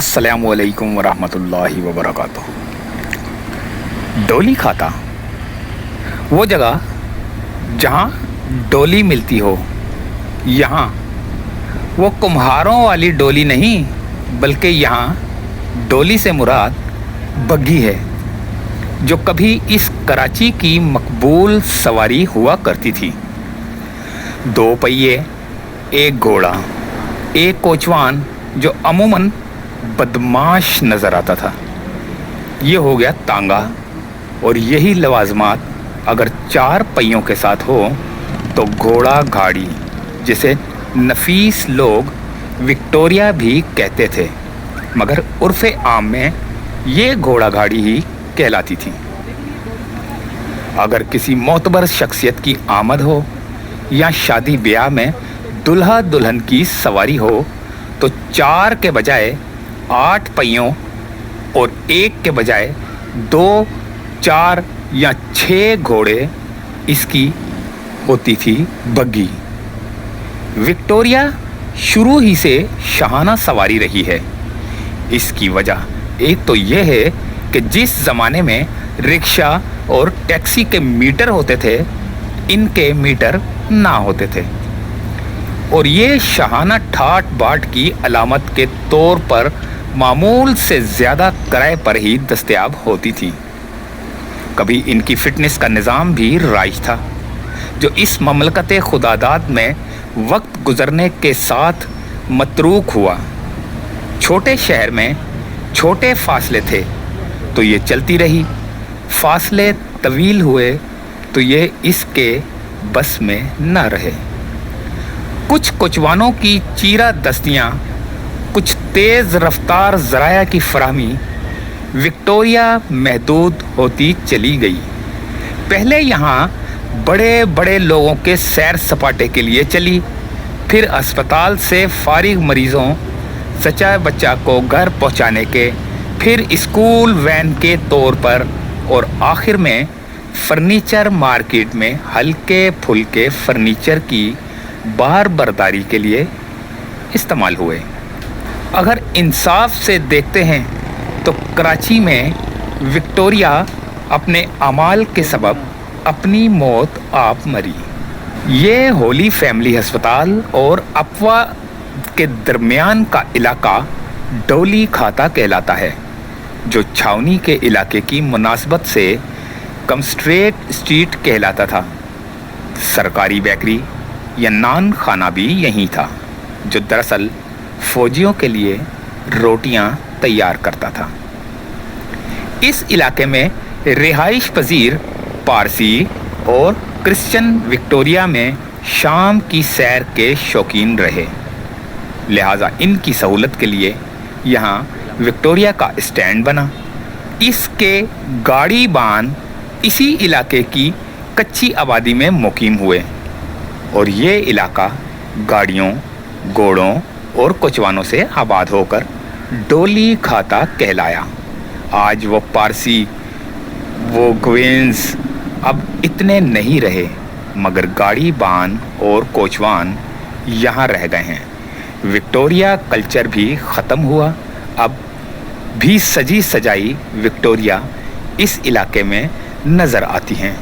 अस्सलामु अलैकुम वरहमतुल्लाहि वबरकातुहू। डोली खाता, वो जगह जहाँ डोली मिलती हो। यहाँ वो कुम्हारों वाली डोली नहीं, बल्कि यहाँ डोली से मुराद बग्घी है, जो कभी इस कराची की मकबूल सवारी हुआ करती थी। 2 पहिए, एक घोड़ा, एक कोचवान जो अमूमन बदमाश नज़र आता था। ये हो गया तांगा, और यही लवाजमात अगर 4 पहियों के साथ हो तो घोड़ा गाड़ी, जिसे नफीस लोग विक्टोरिया भी कहते थे, मगर उर्फ़े आम में ये घोड़ा गाड़ी ही कहलाती थी। अगर किसी मोतबर शख्सियत की आमद हो या शादी ब्याह में दुल्हा दुल्हन की सवारी हो तो 4 के बजाय 8 पहियों और 1 के बजाय 2, 4 या 6 घोड़े इसकी होती थी बग्घी। विक्टोरिया शुरू ही से शाहाना सवारी रही है। इसकी वजह एक तो यह है कि जिस ज़माने में रिक्शा और टैक्सी के मीटर होते थे, इनके मीटर ना होते थे, और ये शाहाना ठाट बाट की अलामत के तौर पर मामूल से ज़्यादा किराए पर ही दस्तयाब होती थी। कभी इनकी फ़िटनेस का निज़ाम भी राइज था, जो इस ममलकत खुदादाद में वक्त गुज़रने के साथ मतरूक हुआ। छोटे शहर में छोटे फ़ासले थे तो ये चलती रही, फ़ासले तवील हुए तो ये इसके बस में न रहे। कुछ कोचवानों की चीरा दस्तियाँ, कुछ तेज़ रफ्तार ज़राया की फराहमी विक्टोरिया महदूद होती चली गई। पहले यहाँ बड़े बड़े लोगों के सैर सपाटे के लिए चली, फिर अस्पताल से फारिग मरीज़ों, सच्चा बच्चा को घर पहुँचाने के, फिर स्कूल वैन के तौर पर, और आखिर में फर्नीचर मार्केट में हल्के फुल्के फर्नीचर की बार बर्दारी के लिए इस्तेमाल हुए। अगर इंसाफ से देखते हैं तो कराची में विक्टोरिया अपने अमाल के सबब अपनी मौत आप मरी। ये होली फैमिली अस्पताल और अफवा के दरमियान का इलाका डोली खाता कहलाता है, जो छावनी के इलाके की मुनासबत से कमस्ट्रेट स्ट्रीट कहलाता था। सरकारी बेकरी या नान खाना भी यहीं था, जो दरअसल फ़ौजियों के लिए रोटियां तैयार करता था। इस इलाके में रिहाइश पजीर पारसी और क्रिश्चियन विक्टोरिया में शाम की सैर के शौकीन रहे, लिहाजा इनकी सहूलत के लिए यहाँ विक्टोरिया का स्टैंड बना। इसके गाड़ी बान इसी इलाके की कच्ची आबादी में मुकीम हुए, और ये इलाका गाड़ियों, घोड़ों और कोचवानों से आबाद होकर डोली खाता कहलाया। आज वो पारसी, वो ग्वेंस अब इतने नहीं रहे, मगर गाड़ी बान और कोचवान यहाँ रह गए हैं। विक्टोरिया कल्चर भी ख़त्म हुआ। अब भी सजी सजाई विक्टोरिया इस इलाके में नज़र आती हैं,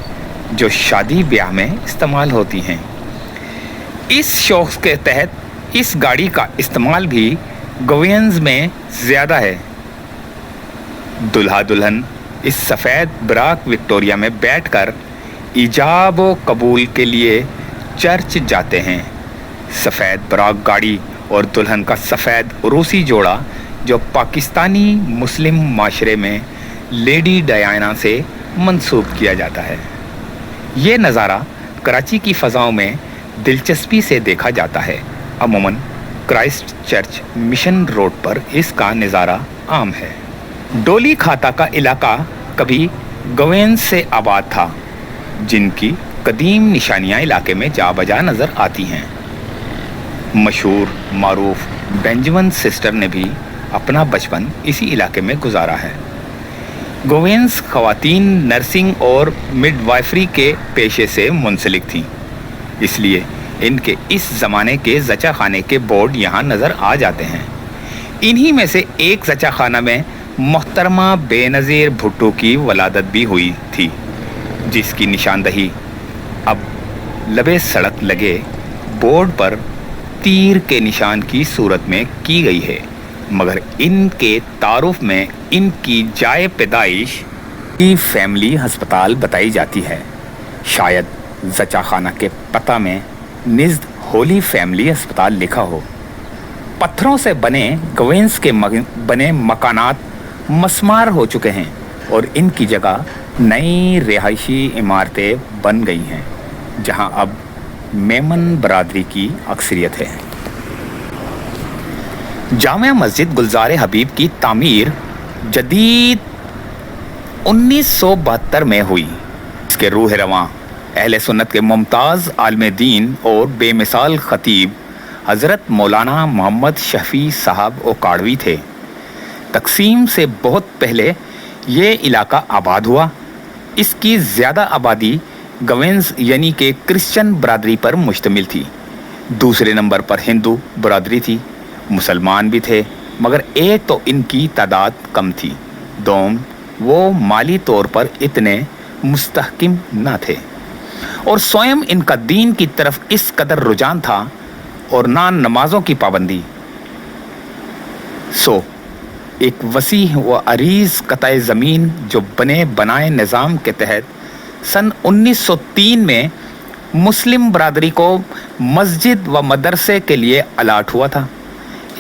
जो शादी ब्याह में इस्तेमाल होती हैं। इस शौक़ के तहत इस गाड़ी का इस्तेमाल भी गोवियंस में ज़्यादा है। दुल्हा दुल्हन इस सफ़ेद बराक विक्टोरिया में बैठकर इजाब व कबूल के लिए चर्च जाते हैं। सफ़ेद बराक गाड़ी और दुल्हन का सफ़ेद रूसी जोड़ा, जो पाकिस्तानी मुस्लिम माशरे में लेडी डायना से मंसूब किया जाता है। ये नज़ारा कराची की फ़ज़ाओं में दिलचस्पी से देखा जाता है। अमूमन क्राइस्ट चर्च मिशन रोड पर इसका नज़ारा आम है। डोली खाता का इलाका कभी गोवेंस से आबाद था, जिनकी कदीम निशानियाँ इलाके में जा बजा नज़र आती हैं। मशहूर मारूफ बेंजामिन सिस्टर ने भी अपना बचपन इसी इलाके में गुजारा है। गोवेंस ख़वातीन नर्सिंग और मिडवाइफरी के पेशे से मुंसलिक थीं, इसलिए इनके इस ज़माने के ज़चा खाने के बोर्ड यहाँ नज़र आ जाते हैं। इन्हीं में से एक जचा खाना में मोहतरमा बेनज़ीर भुट्टो की वलादत भी हुई थी, जिसकी निशानदही अब लबे सड़क लगे बोर्ड पर तीर के निशान की सूरत में की गई है, मगर इनके तारुफ में इनकी जाए पैदाइश की फैमिली अस्पताल बताई जाती है। शायद जचा खाना के पता में निज़्द होली फैमिली अस्पताल लिखा हो। पत्थरों से बने गवेंस के बने मकानात मस्मार हो चुके हैं और इनकी जगह नई रिहायशी इमारतें बन गई हैं, जहां अब मेमन बरादरी की अक्सरियत है। जामिया मस्जिद गुलजार हबीब की तामीर जदीद 1972 में हुई। इसके रूह रवां अहले सुन्नत के मुमताज़ आलिम दीन और बेमिसाल खतीब हज़रत मौलाना मोहम्मद शफ़ी साहब ओकाड़वी थे। तकसीम से बहुत पहले ये इलाका आबाद हुआ। इसकी ज़्यादा आबादी गवेंस यानी कि क्रिश्चियन बरादरी पर मुश्तमिल थी। दूसरे नंबर पर हिंदू बरादरी थी। मुसलमान भी थे, मगर एक तो इनकी तादाद कम थी, दोम वो माली तौर पर इतने मुस्तहकिम न थे और स्वयं इनका दीन की तरफ इस कदर रुझान था और ना नमाजों की पाबंदी। सो एक वसी व अरीज कताए ज़मीन जो बने बनाए निज़ाम के तहत सन 1903 में मुस्लिम बरादरी को मस्जिद व मदरसे के लिए अलाट हुआ था।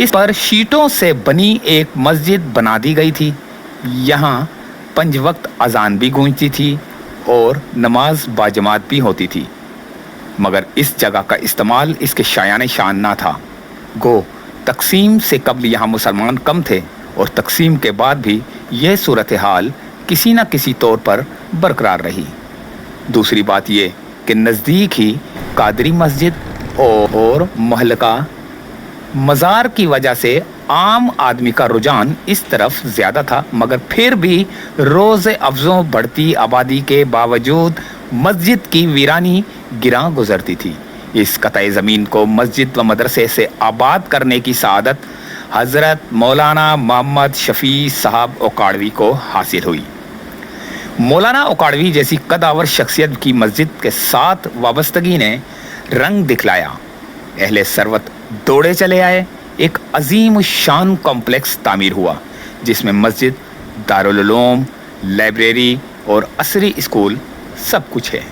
इस पर शीटों से बनी एक मस्जिद बना दी गई थी। यहाँ 5 वक्त अजान भी गूंजती थी और नमाज बाजमात भी होती थी, मगर इस जगह का इस्तेमाल इसके शायान शान ना था। गो तकसीम से कबल यहाँ मुसलमान कम थे और तकसीम के बाद भी यह सूरत हाल किसी न किसी तौर पर बरकरार रही। दूसरी बात यह कि नज़दीक ही कादरी मस्जिद और महलका मज़ार की वजह से आम आदमी का रुझान इस तरफ ज़्यादा था, मगर फिर भी रोज़ अफजों बढ़ती आबादी के बावजूद मस्जिद की वीरानी गिरा गुजरती थी। इस कताई ज़मीन को मस्जिद व मदरसे से आबाद करने की सआदत हज़रत मौलाना मोहम्मद शफ़ी साहब ओकाड़वी को हासिल हुई। मौलाना ओकाड़वी जैसी कदावर शख्सियत की मस्जिद के साथ वाबस्तगी ने रंग दिखलाया। अहले सरवत दौड़े चले आए। एक अजीम शान कॉम्प्लेक्स तामीर हुआ, जिसमें मस्जिद, दारुल उलूम, लाइब्रेरी और असरी स्कूल सब कुछ है।